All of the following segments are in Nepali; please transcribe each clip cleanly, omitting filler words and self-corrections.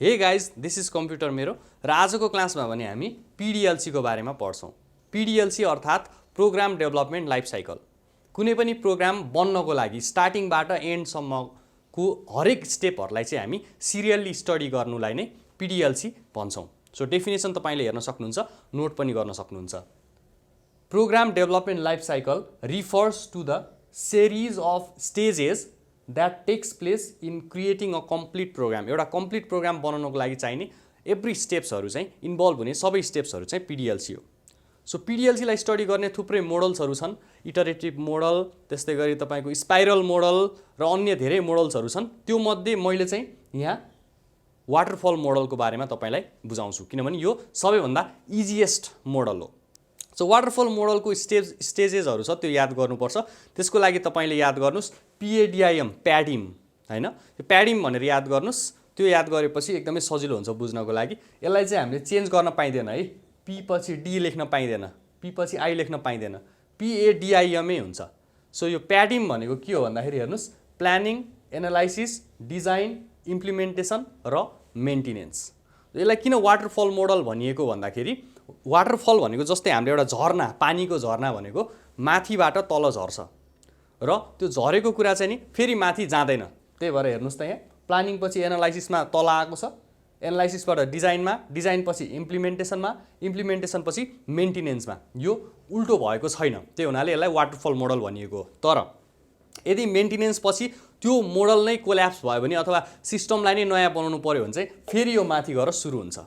Hey guys, this is computer मेरो र आजको क्लासमा भने हामी PDLC को बारेमा पढ्छौँ। PDLC अर्थात् प्रोग्राम डेभलपमेन्ट लाइफ साइकल। कुनै पनि प्रोग्राम बन्नको लागि स्टार्टिङबाट एन्डसम्मको हरेक स्टेपहरूलाई चाहिँ हामी सिरियल्ली स्टडी गर्नुलाई नै PDLC भन्छौँ। सो डेफिनेसन तपाईले हेर्न सक्नुहुन्छ, नोट पनि गर्न सक्नुहुन्छ। Program development life cycle refers to the series of stages that takes place in creating a complete program। एउटा कम्प्लिट प्रोग्राम बनाउनको लागि चाहिने एभ्री स्टेप्सहरू चाहिँ इन्भल्भ हुने सबै स्टेप्सहरू चाहिँ PDLC हो। सो PDLC लाई स्टडी गर्ने थुप्रै मोडल्सहरू छन्। इटरेटिभ मोडल, त्यस्तै गरी तपाईको स्पाइरल मोडल र अन्य धेरै मोडल्सहरू छन्। त्यो मध्ये मैले चाहिँ यहाँ वाटरफल मोडलको बारेमा तपाईलाई बुझाउँछु, किनभने यो सबैभन्दा इजिएस्ट मोडल हो। सो वाटरफल मोडलको स्टेजेसहरू छ, त्यो याद गर्नुपर्छ। त्यसको लागि तपाईले याद गर्नुस् PADIM, प्याडिम हैन, यो प्याडिम भनेर याद गर्नुस्। त्यो याद गरेपछि एकदमै सजिलो हुन्छ बुझ्नको लागि। यसलाई चाहिँ हामीले चेन्ज गर्न पाइँदैन है। P पछि D लेख्न पाइँदैन, P पछि I लेख्न पाइँदैन, PADIM नै हुन्छ। सो यो प्याडिम भनेको के हो भन्दाखेरि हेर्नुस्, प्लानिङ, एनालाइसिस, डिजाइन, इम्प्लिमेन्टेसन र मेन्टेनेन्स। यसलाई किन वाटरफल मोडल भनिएको भन्दाखेरि वाटरफल भनेको जस्तै हामीले एउटा झरना, पानीको झरना भनेको माथिबाट तल झर्छ र त्यो झरेको कुरा चाहिँ नि फेरि माथि जाँदैन। त्यही भएर हेर्नुस् त यहाँ प्लानिङ पछि एनालाइसिसमा तल आएको छ, एनालाइसिसबाट डिजाइनमा, डिजाइन पछि इम्प्लिमेन्टेसनमा, इम्प्लिमेन्टेसन पछि मेन्टेनेन्समा। यो उल्टो भएको छैन, त्यही हुनाले यसलाई वाटरफल मोडल भनिएको हो। तर यदि मेन्टेनेन्स पछि त्यो मोडल नै कोल्याप्स भयो भने अथवा सिस्टमलाई नै नयाँ बनाउनु पर्यो भने चाहिँ फेरि यो माथि गएर सुरु हुन्छ।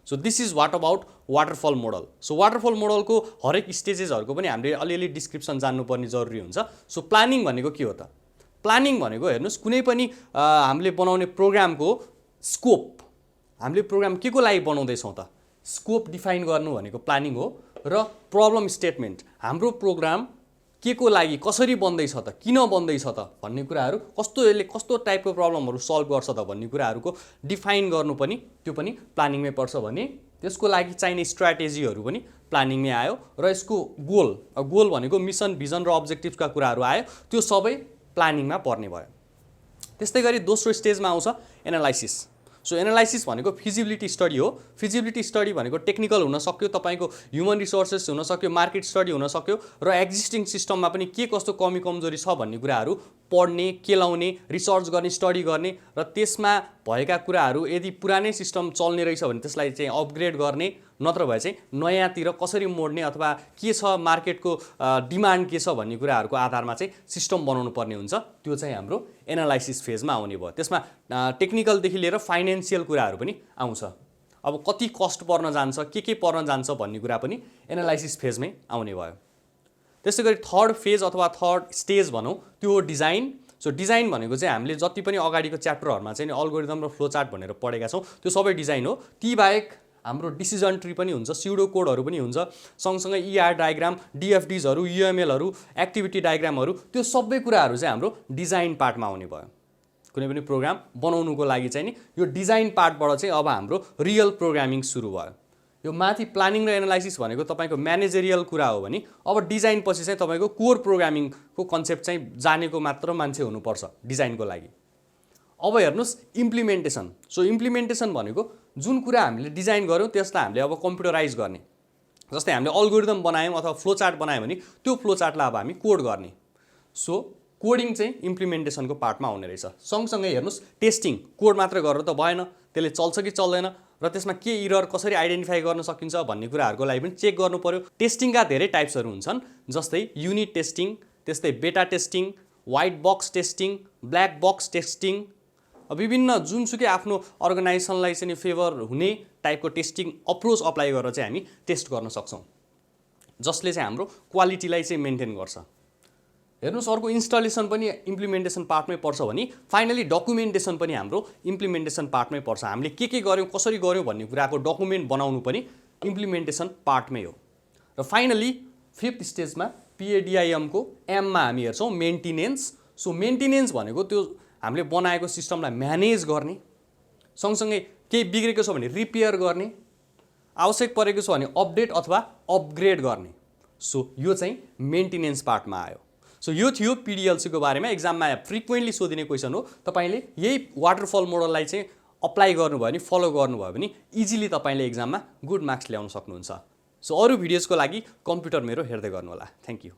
So this is what about waterfall model. So waterfall मोडलको हरेक स्टेजेसहरूको पनि हामीले अलिअलि डिस्क्रिप्सन जान्नुपर्ने जरुरी हुन्छ। सो प्लानिङ भनेको के हो त? प्लानिङ भनेको हेर्नुस्, कुनै पनि हामीले बनाउने प्रोग्रामको स्कोप, हामीले प्रोग्राम के को लागि बनाउँदैछौँ त, स्कोप डिफाइन गर्नु भनेको प्लानिङ हो। र प्रब्लम स्टेटमेन्ट, हाम्रो प्रोग्राम के को लागि, कसरी बन्दैछ त, किन बन्दैछ त भन्ने कुराहरू, यसले कस्तो टाइपको प्रब्लमहरू सल्भ गर्छ त भन्ने कुराहरूको डिफाइन गर्नु पनि त्यो पनि प्लानिङमै पर्छ भने त्यसको लागि चाहिने स्ट्र्याटेजीहरू पनि प्लानिङमै आयो। र यसको गोल भनेको मिसन, भिजन र अब्जेक्टिभ्सका कुराहरू आयो, त्यो सबै प्लानिङमा पर्ने भयो। त्यस्तै गरी दोस्रो स्टेजमा आउँछ एनालाइसिस। सो एनालाइसिस भनेको फिजिबिलिटी स्टडी हो। फिजिबिलिटी स्टडी भनेको टेक्निकल हुन सक्यो, तपाईको ह्युमन रिसोर्सेस हुन सक्यो, मार्केट स्टडी हुन सक्यो र एक्जिस्टिङ सिस्टममा पनि के कस्तो कमी कमजोरी छ भन्ने कुराहरू पढ्ने, केलाउने, रिसर्च गर्ने, स्टडी गर्ने र त्यसमा भएका कुराहरू यदि पुरानै सिस्टम चल्ने रहेछ भने त्यसलाई चाहिँ अपग्रेड गर्ने, नत्र भए चाहिँ नयाँतिर कसरी मोड्ने अथवा के छ मार्केटको डिमान्ड के छ भन्ने कुराहरूको आधारमा चाहिँ सिस्टम बनाउनु पर्ने हुन्छ। त्यो चाहिँ हाम्रो एनालाइसिस फेजमा आउने भयो। त्यसमा टेक्निकलदेखि लिएर फाइनेन्सियल कुराहरू पनि आउँछ। अब कति कस्ट पर्न जान्छ, के पर्न जान्छ भन्ने कुरा पनि एनालाइसिस फेजमै आउने भयो। त्यसै गरी थर्ड फेज अथवा थर्ड स्टेज भनौँ, त्यो डिजाइन। सो डिजाइन भनेको चाहिँ हामीले जति पनि अगाडिको च्याप्टरहरूमा चाहिँ अल्गोरिदम र फ्लो चार्ट भनेर पढेका छौँ, त्यो सबै डिजाइन हो। ती बाहेक हाम्रो डिसिजन ट्री पनि हुन्छ, स्युडो कोडहरू पनि हुन्छ, सँगसँगै ER डायग्राम, DFDsहरू, UMLहरू, एक्टिभिटी डायग्रामहरू, त्यो सबै कुराहरू चाहिँ हाम्रो डिजाइन पार्टमा आउने भयो। कुनै पनि प्रोग्राम बनाउनुको लागि चाहिँ नि यो डिजाइन पार्टबाट चाहिँ अब हाम्रो रियल प्रोग्रामिङ सुरु भयो। यो माथि प्लानिङ र एनालाइसिस भनेको तपाईको म्यानेजरियल कुरा हो भने अब डिजाइन पछि चाहिँ तपाईको कोर प्रोग्रामिङको कन्सेप्ट चाहिँ जानेको मात्र मान्छे हुनुपर्छ डिजाइनको लागि। अब हेर्नुस् इम्प्लिमेन्टेसन। सो इम्प्लिमेन्टेसन भनेको जुन कुरा हामीले डिजाइन गर्यौँ त्यसलाई हामीले अब कम्प्युटराइज गर्ने। जस्तै हामीले अल्गोरिदम बनायौँ अथवा फ्लो चार्ट बनायौँ भने त्यो फ्लो चार्टलाई अब हामी कोड गर्ने। सो कोडिङ चाहिँ इम्प्लिमेन्टेसनको पार्टमा आउने रहेछ। सँगसँगै हेर्नुस् टेस्टिङ, कोड मात्र गरेर त भएन, त्यसले चल्छ कि चल्दैन र त्यसमा के इरर कसरी आइडेन्टिफाई गर्न सकिन्छ भन्ने कुराहरूको लागि पनि चेक गर्नु पर्यो। टेस्टिङका धेरै टाइप्सहरू हुन्छन्, जस्तै युनिट टेस्टिङ, त्यस्तै beta testing, white box testing, black box testing. विभिन्न जुनसुकै आफ्नो अर्गनाइजेसनलाई चाहिँ फेभर हुने टाइपको टेस्टिङ अप्रोच अप्लाई गरेर चाहिँ हामी टेस्ट गर्न सक्छौँ, जसले चाहिँ हाम्रो क्वालिटीलाई चाहिँ मेन्टेन गर्छ। हेर्नुस् अर्को इन्स्टलेसन पनि इम्प्लिमेन्टेसन पार्टमै पर्छ भने फाइनली डकुमेन्टेसन पनि हाम्रो इम्प्लिमेन्टेसन पार्टमै पर्छ। हामीले के गर्यौँ, कसरी गर्यौँ भन्ने कुराको डकुमेन्ट बनाउनु पनि इम्प्लिमेन्टेसन पार्टमै हो। र फाइनली फिफ्थ स्टेजमा PADIM को एममा हामी हेर्छौँ मेन्टेनेन्स। सो मेन्टेनेन्स भनेको त्यो हामीले बनाएको सिस्टमलाई म्यानेज गर्ने, सँगसँगै केही बिग्रेको छ भने रिपेयर गर्ने, आवश्यक परेको छ भने अपडेट अथवा अपग्रेड गर्ने। सो यो चाहिँ मेन्टेनेन्स पार्टमा आयो। सो यो थियो PDLC को बारेमा। एक्जाममा फ्रिक्वेन्टली सोधिने क्वेसन हो। तपाईले यही वाटरफल मोडललाई चाहिँ अप्लाई गर्नुभयो भने फलो गर्नुभयो भने इजिली तपाईले एक्जाममा गुड मार्क्स ल्याउन सक्नुहुन्छ। सो अरू भिडियोजको लागि कम्प्युटर मेरो हेर्दै गर्नुहोला। Thank you.